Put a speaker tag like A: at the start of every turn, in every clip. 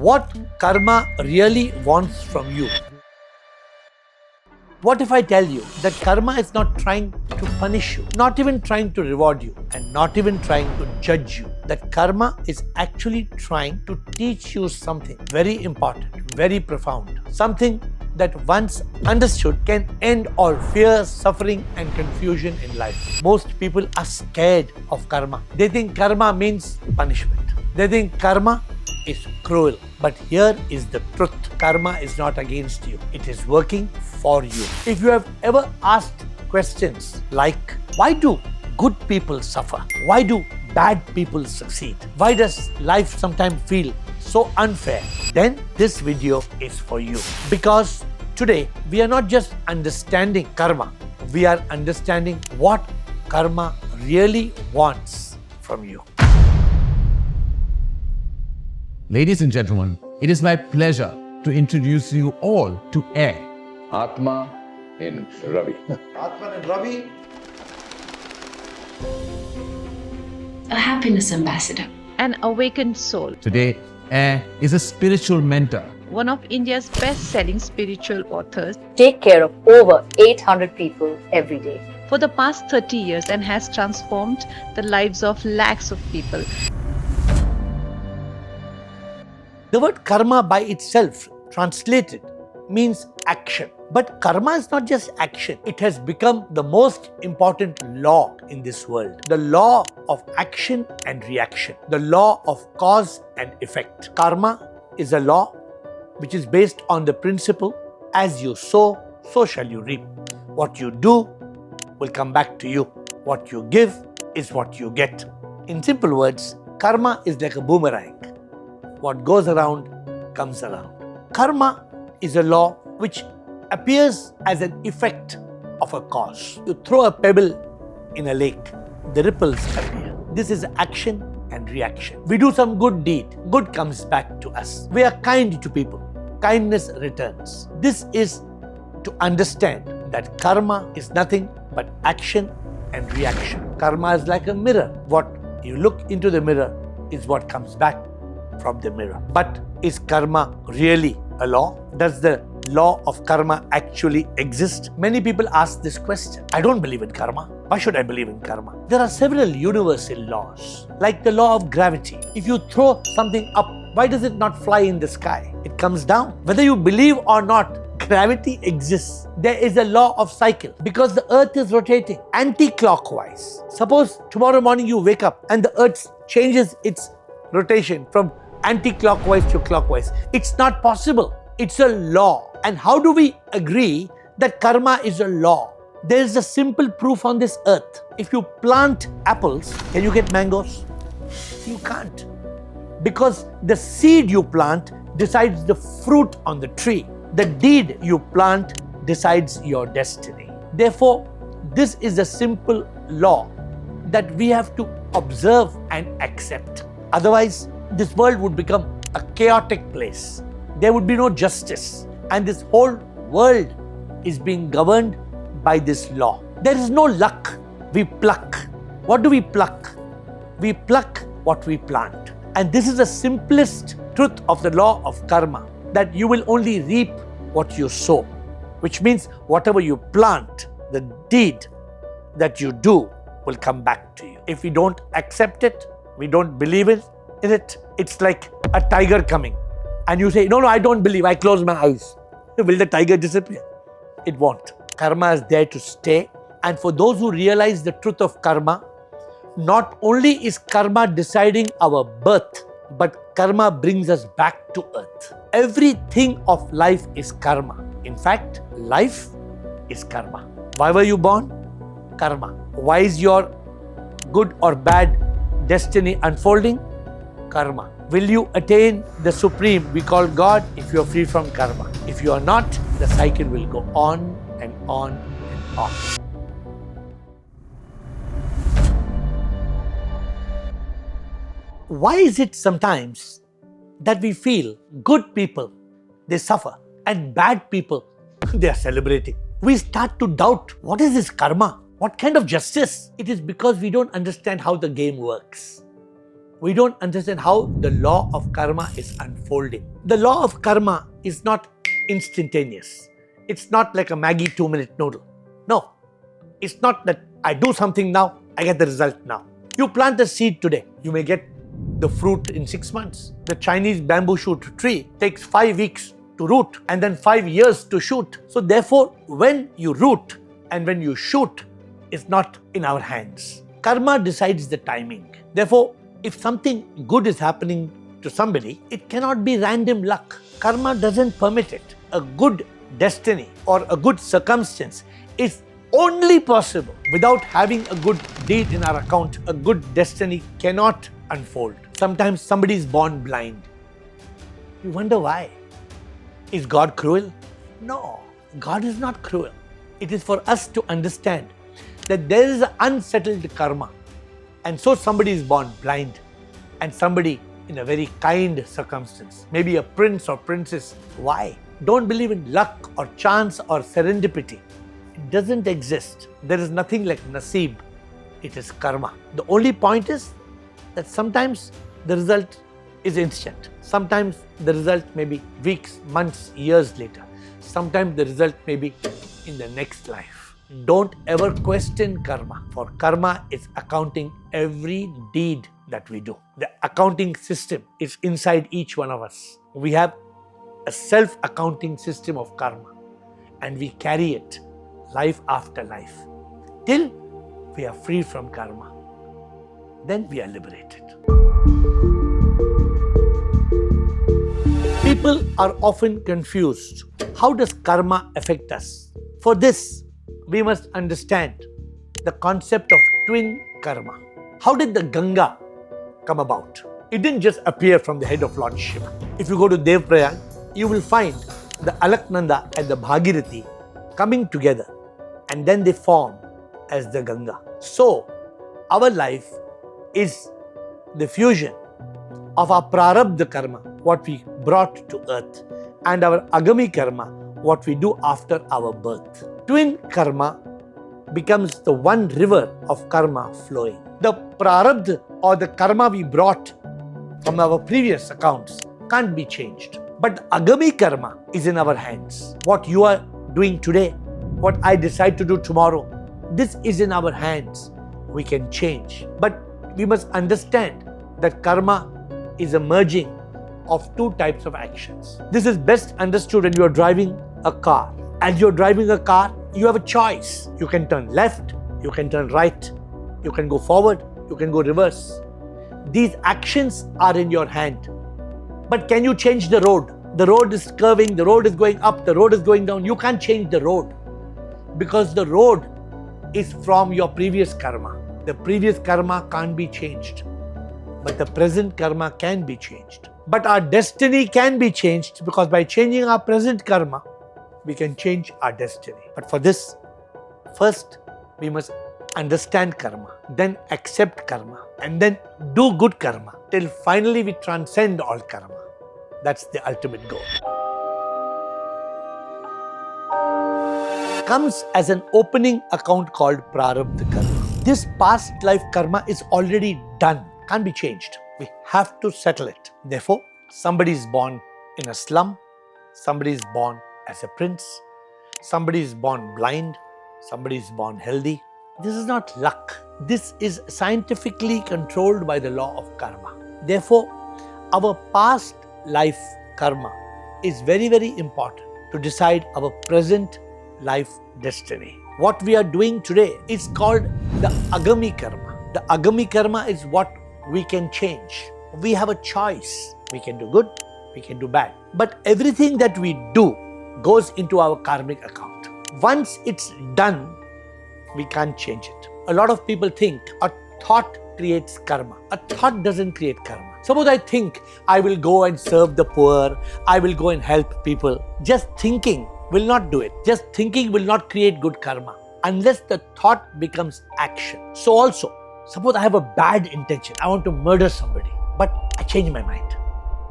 A: what karma really wants from you. What if I tell you that karma is not trying to punish you, not even trying to reward you, and not even trying to judge you? That karma is actually trying to teach you something very important, very profound, something that once understood can end all fear, suffering and confusion in life. Most people are scared of karma. They think karma means punishment. They think karma is cruel. But here is the truth. Karma is not against you. It is working for you. If you have ever asked questions like, why do good people suffer? Why do bad people succeed? Why does life sometimes feel so unfair? Then this video is for you. Because today we are not just understanding karma, we are understanding what karma really wants from you.
B: Ladies and gentlemen, it is my pleasure to introduce you all to Air.
C: Atman in Ravi.
A: Atman and Ravi.
D: A happiness ambassador.
E: An awakened soul.
B: Today, Air is a spiritual mentor.
E: One of India's best-selling spiritual authors.
F: Take care of over 800 people every day.
E: For the past 30 years and has transformed the lives of lakhs of people.
A: The word karma by itself, translated, means action. But karma is not just action. It has become the most important law in this world. The law of action and reaction. The law of cause and effect. Karma is a law which is based on the principle, as you sow, so shall you reap. What you do will come back to you. What you give is what you get. In simple words, karma is like a boomerang. What goes around comes around. Karma is a law which appears as an effect of a cause. You throw a pebble in a lake, the ripples appear. This is action and reaction. We do some good deed, good comes back to us. We are kind to people, kindness returns. This is to understand that karma is nothing but action and reaction. Karma is like a mirror. What you look into the mirror is what comes back from the mirror. But is karma really a law? Does the law of karma actually exist? Many people ask this question. I don't believe in karma. Why should I believe in karma? There are several universal laws, like the law of gravity. If you throw something up, why does it not fly in the sky? It comes down. Whether you believe or not, gravity exists. There is a law of cycle because the earth is rotating anti-clockwise. Suppose tomorrow morning you wake up and the earth changes its rotation from anti-clockwise to clockwise. It's not possible. It's a law. And how do we agree that karma is a law? There is a simple proof on this earth. If you plant apples, can you get mangoes? You can't. Because the seed you plant decides the fruit on the tree. The deed you plant decides your destiny. Therefore, this is a simple law that we have to observe and accept. Otherwise, this world would become a chaotic place. There would be no justice. And this whole world is being governed by this law. There is no luck. We pluck. What do we pluck? We pluck what we plant. And this is the simplest truth of the law of karma, that you will only reap what you sow. Which means whatever you plant, the deed that you do will come back to you. If we don't accept it, we don't believe in it, it's like a tiger coming. And you say, no, I don't believe, I close my eyes. Will the tiger disappear? It won't. Karma is there to stay. And for those who realize the truth of karma, not only is karma deciding our birth, but karma brings us back to earth. Everything of life is karma. In fact, life is karma. Why were you born? Karma. Why is your good or bad destiny unfolding? Karma. Will you attain the supreme we call God if you are free from karma? If you are not, the cycle will go on and on and on. Why is it sometimes that we feel good people, they suffer, and bad people, they are celebrating? We start to doubt, what is this karma? What kind of justice? It is because we don't understand how the game works. we don't understand how the law of karma is unfolding. The law of karma is not instantaneous. It's not like a Maggi 2-minute noodle. No, it's not that I do something now, I get the result now. You plant a seed today, you may get the fruit in 6 months. The Chinese bamboo shoot tree takes 5 weeks to root and then 5 years to shoot. So therefore, when you root and when you shoot, it's not in our hands. Karma decides the timing. Therefore, if something good is happening to somebody, it cannot be random luck. Karma doesn't permit it. A good destiny or a good circumstance is only possible without having a good deed in our account. A good destiny cannot unfold. Sometimes somebody is born blind. You wonder why. Is God cruel? No, God is not cruel. It is for us to understand that there is an unsettled karma. And so somebody is born blind and somebody in a very kind circumstance, maybe a prince or princess. Why? Don't believe in luck or chance or serendipity. It doesn't exist. There is nothing like naseeb. It is karma. The only point is that sometimes the result is instant. Sometimes the result may be weeks, months, years later. Sometimes the result may be in the next life. Don't ever question karma, for karma is accounting every deed that we do. The accounting system is inside each one of us. We have a self-accounting system of karma and we carry it life after life till we are free from karma. Then we are liberated. People are often confused. How does karma affect us? For this, we must understand the concept of twin karma. How did the Ganga come about? It didn't just appear from the head of Lord Shiva. If you go to Devprayag, you will find the Alaknanda and the Bhagirathi coming together and then they form as the Ganga. So, our life is the fusion of our prarabdha karma, what we brought to earth, and our agami karma, what we do after our birth. Twin karma becomes the one river of karma flowing. The prarabdha or the karma we brought from our previous accounts can't be changed. But agami karma is in our hands. What you are doing today, what I decide to do tomorrow, this is in our hands. We can change. But we must understand that karma is a merging of two types of actions. This is best understood when you are driving a car. As you're driving a car, you have a choice. You can turn left, you can turn right, you can go forward, you can go reverse. These actions are in your hand. But can you change the road? The road is curving, the road is going up, the road is going down. You can't change the road because the road is from your previous karma. The previous karma can't be changed, but the present karma can be changed. But our destiny can be changed because by changing our present karma, we can change our destiny. But for this, first we must understand karma, then accept karma, and then do good karma till finally we transcend all karma. That's the ultimate goal. Comes as an opening account called prarabdha karma. This past life karma is already done, can't be changed. We have to settle it. Therefore, somebody is born in a slum, somebody is born as a prince, somebody is born blind, somebody is born healthy. This is not luck. This is scientifically controlled by the law of karma. Therefore, our past life karma is very, very important to decide our present life destiny. What we are doing today is called the agami karma. The agami karma is what we can change. We have a choice. We can do good, we can do bad. But everything that we do goes into our karmic account. Once it's done, we can't change it. A lot of people think a thought creates karma. A thought doesn't create karma. Suppose I think I will go and serve the poor, I will go and help people. Just thinking will not do it. Just thinking will not create good karma unless the thought becomes action. So also, suppose I have a bad intention. I want to murder somebody, but I change my mind.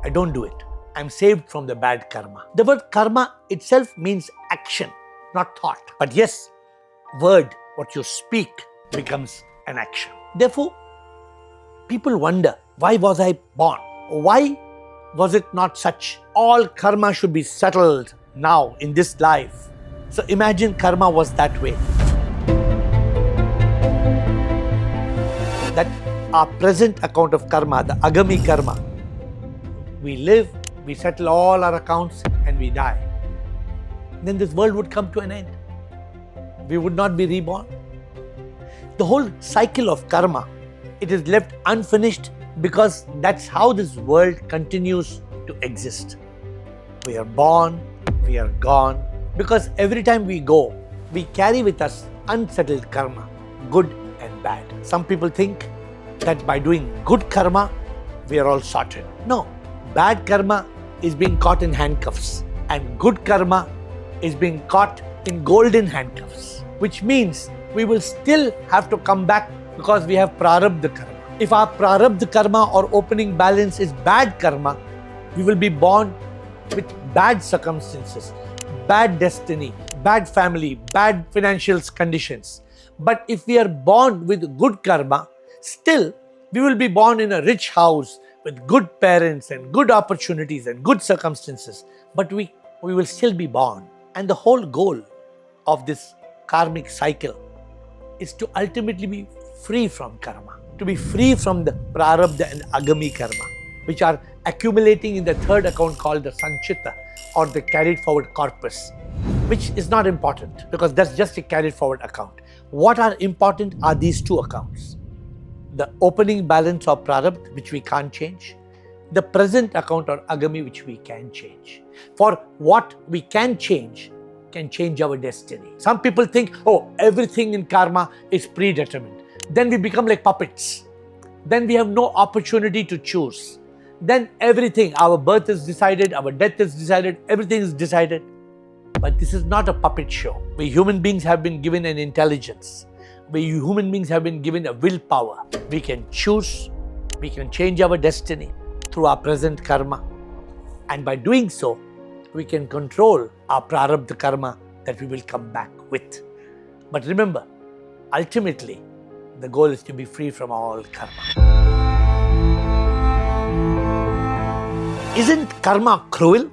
A: I don't do it. I'm saved from the bad karma. The word karma itself means action, not thought. But yes, word, what you speak, becomes an action. Therefore, people wonder, Why was I born? Why was it not such? All karma should be settled now in this life. So imagine karma was that way. That our present account of karma, the agami karma, we live, we settle all our accounts and we die. Then this world would come to an end. We would not be reborn. The whole cycle of karma, it is left unfinished because that's how this world continues to exist. We are born, we are gone, because every time we go, we carry with us unsettled karma, good and bad. Some people think that by doing good karma, we are all sorted. No, bad karma is being caught in handcuffs and good karma is being caught in golden handcuffs, which means we will still have to come back because we have prarabdha karma. If our prarabdha karma or opening balance is bad karma, we will be born with bad circumstances, bad destiny, bad family, bad financial conditions. But if we are born with good karma, still we will be born in a rich house with good parents and good opportunities and good circumstances. But we will still be born. And the whole goal of this karmic cycle is to ultimately be free from karma, to be free from the prarabdha and agami karma, which are accumulating in the third account called the sanchita or the carried forward corpus, which is not important because that's just a carried forward account. What are important are these two accounts: the opening balance of prarabdha, which we can't change, the present account or agami, which we can change. For what we can change our destiny. Some people think, oh, everything in karma is predetermined. Then we become like puppets. Then we have no opportunity to choose. Then everything, our birth is decided, our death is decided, everything is decided. But this is not a puppet show. We human beings have been given an intelligence. We human beings have been given a willpower. We can choose, we can change our destiny through our present karma. And by doing so, we can control our prarabdha karma that we will come back with. But remember, ultimately, the goal is to be free from all karma. Isn't karma cruel?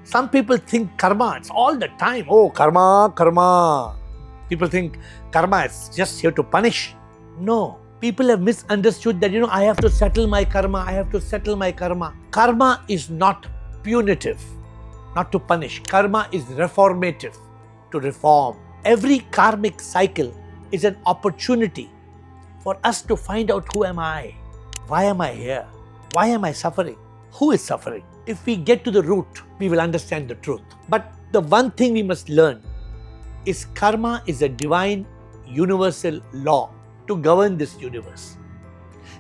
A: Some people think karma, it's all the time. Oh, karma, karma. People think karma is just here to punish. No. People have misunderstood that, I have to settle my karma, I have to settle my karma. Karma is not punitive, not to punish. Karma is reformative, to reform. Every karmic cycle is an opportunity for us to find out, who am I? Why am I here? Why am I suffering? Who is suffering? If we get to the root, we will understand the truth. But the one thing we must learn is karma is a divine universal law to govern this universe.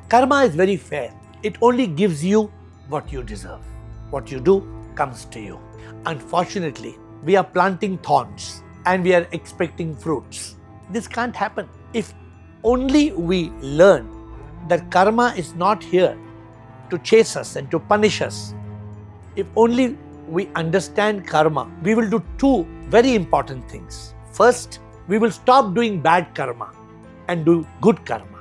A: Karma is very fair. It only gives you what you deserve. What you do comes to you. Unfortunately, we are planting thorns and we are expecting fruits. This can't happen. If only we learn that karma is not here to chase us and to punish us, if only we understand karma, we will do two very important things. First, we will stop doing bad karma and do good karma.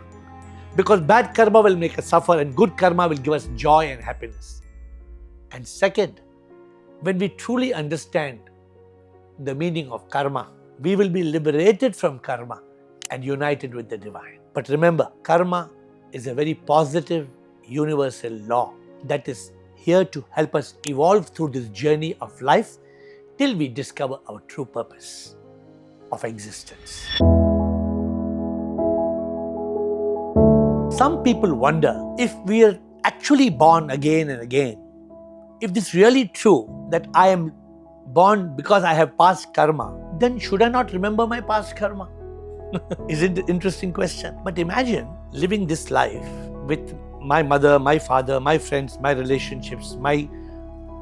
A: Because bad karma will make us suffer and good karma will give us joy and happiness. And second, when we truly understand the meaning of karma, we will be liberated from karma and united with the divine. But remember, karma is a very positive, universal law that is here to help us evolve through this journey of life till we discover our true purpose of existence. Some people wonder if we are actually born again and again. If this is really true that I am born because I have past karma, then should I not remember my past karma? Isn't it an interesting question? But imagine living this life with my mother, my father, my friends, my relationships, my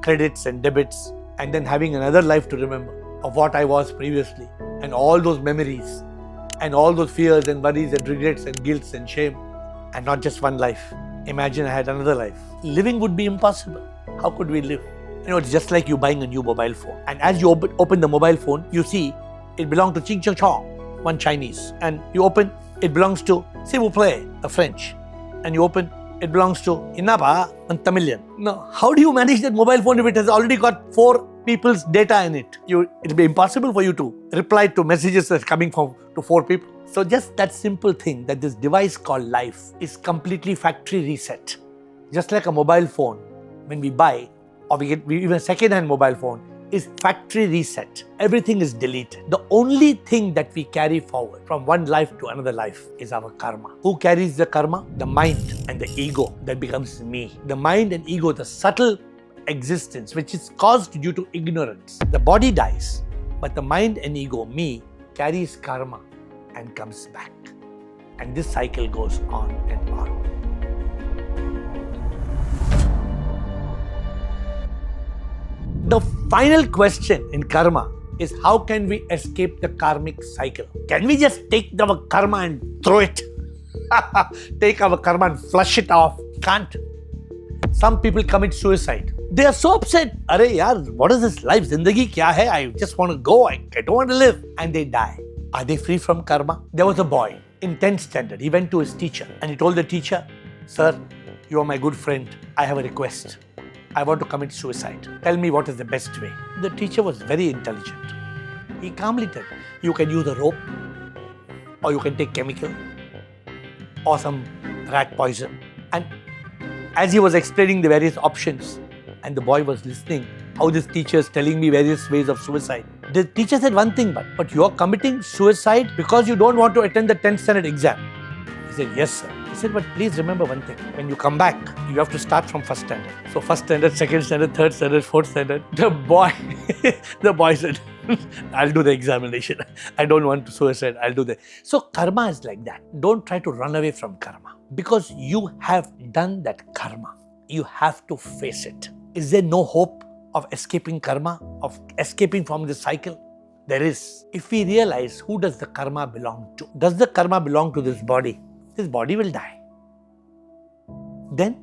A: credits and debits, and then having another life to remember of what I was previously, and all those memories, and all those fears and worries and regrets and guilts and shame, and not just one life. Imagine I had another life. Living would be impossible. How could we live? It's just like you buying a new mobile phone. And as you open the mobile phone, you see it belongs to Ching Chong Chong, one Chinese. And you open, it belongs to S'il vous plaît, a French. And you open, It belongs to Innapa and Tamilian. Now, how do you manage that mobile phone if it has already got 4 people's data in it? It'll be impossible for you to reply to messages that's coming from to 4 people. So just that simple thing, that this device called life is completely factory reset. Just like a mobile phone, when we buy or we even a second-hand mobile phone, is factory reset. Everything is deleted. The only thing that we carry forward from one life to another life is our karma. Who carries the karma? The mind and the ego that becomes me. The mind and ego, the subtle existence which is caused due to ignorance. The body dies, but the mind and ego, me, carries karma and comes back. And this cycle goes on and on. The final question in karma is, how can we escape the karmic cycle? Can we just take our karma and throw it? Take our karma and flush it off? Can't. Some people commit suicide. They are so upset. Arey yaar, what is this life? Zindagi kya hai? I just want to go. I don't want to live. And they die. Are they free from karma? There was a boy in 10th standard. He went to his teacher and he told the teacher, "Sir, you are my good friend. I have a request. I want to commit suicide. Tell me what is the best way." The teacher was very intelligent. He calmly said, "You can use a rope, or you can take chemical, or some rat poison." And as he was explaining the various options, and the boy was listening, how this teacher is telling me various ways of suicide. The teacher said one thing, but you are committing suicide because you don't want to attend the 10th standard exam. He said, "Yes, sir." He said, "But please remember one thing. When you come back, you have to start from first standard." So first standard, second standard, third standard, fourth standard. The boy said, "I'll do the examination. I don't want to suicide. I'll do that." So karma is like that. Don't try to run away from karma. Because you have done that karma. You have to face it. Is there no hope of escaping karma, of escaping from this cycle? There is. If we realize, who does the karma belong to? Does the karma belong to this body? This body will die. Then,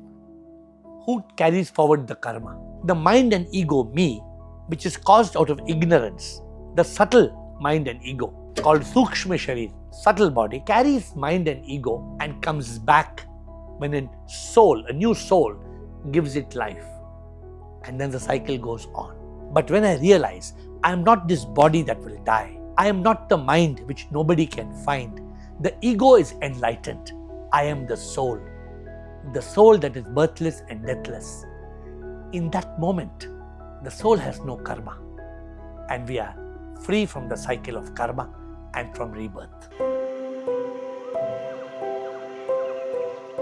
A: who carries forward the karma? The mind and ego, me, which is caused out of ignorance. The subtle mind and ego, called Sukshma Sharir, subtle body, carries mind and ego and comes back when a new soul, gives it life. And then the cycle goes on. But when I realize I am not this body that will die, I am not the mind which nobody can find. The ego is enlightened. I am the soul that is birthless and deathless. In that moment, the soul has no karma, and we are free from the cycle of karma and from rebirth.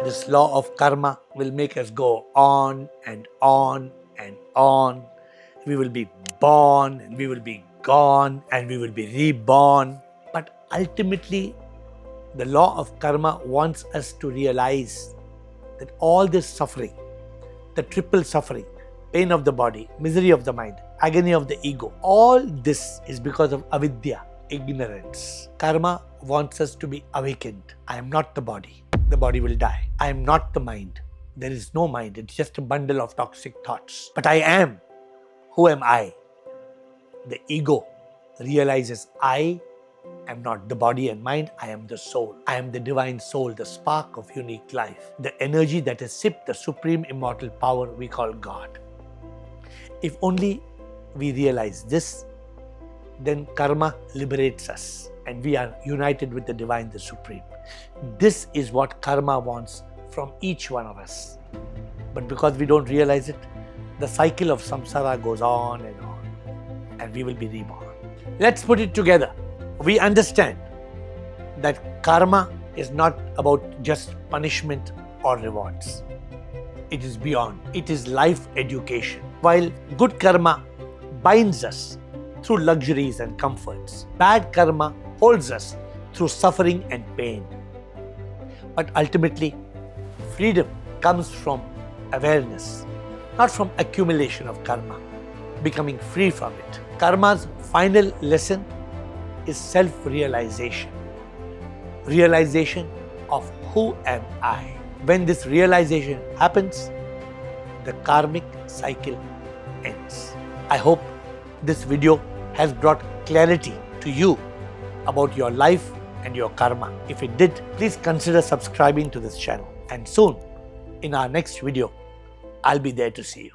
A: This law of karma will make us go on and on and on. We will be born and we will be gone and we will be reborn. But ultimately, the law of karma wants us to realize that all this suffering, the triple suffering, pain of the body, misery of the mind, agony of the ego, all this is because of avidya, ignorance. Karma wants us to be awakened. I am not the body. The body will die. I am not the mind. There is no mind. It's just a bundle of toxic thoughts. But I am. Who am I? The ego realizes I am not the body and mind. I am the soul. I am the divine soul, the spark of unique life, the energy that has sipped the supreme immortal power we call God. If only we realize this, then karma liberates us and we are united with the divine, the supreme. This is what karma wants from each one of us. But because we don't realize it, the cycle of samsara goes on, and we will be reborn. Let's put it together. We understand that karma is not about just punishment or rewards. It is beyond. It is life education. While good karma binds us through luxuries and comforts, bad karma holds us through suffering and pain. But ultimately, freedom comes from awareness, not from accumulation of karma, becoming free from it. Karma's final lesson is self-realization. Realization of who am I. When this realization happens, the karmic cycle ends. I hope this video has brought clarity to you about your life and your karma. If it did, please consider subscribing to this channel. And soon, in our next video. I'll be there to see you.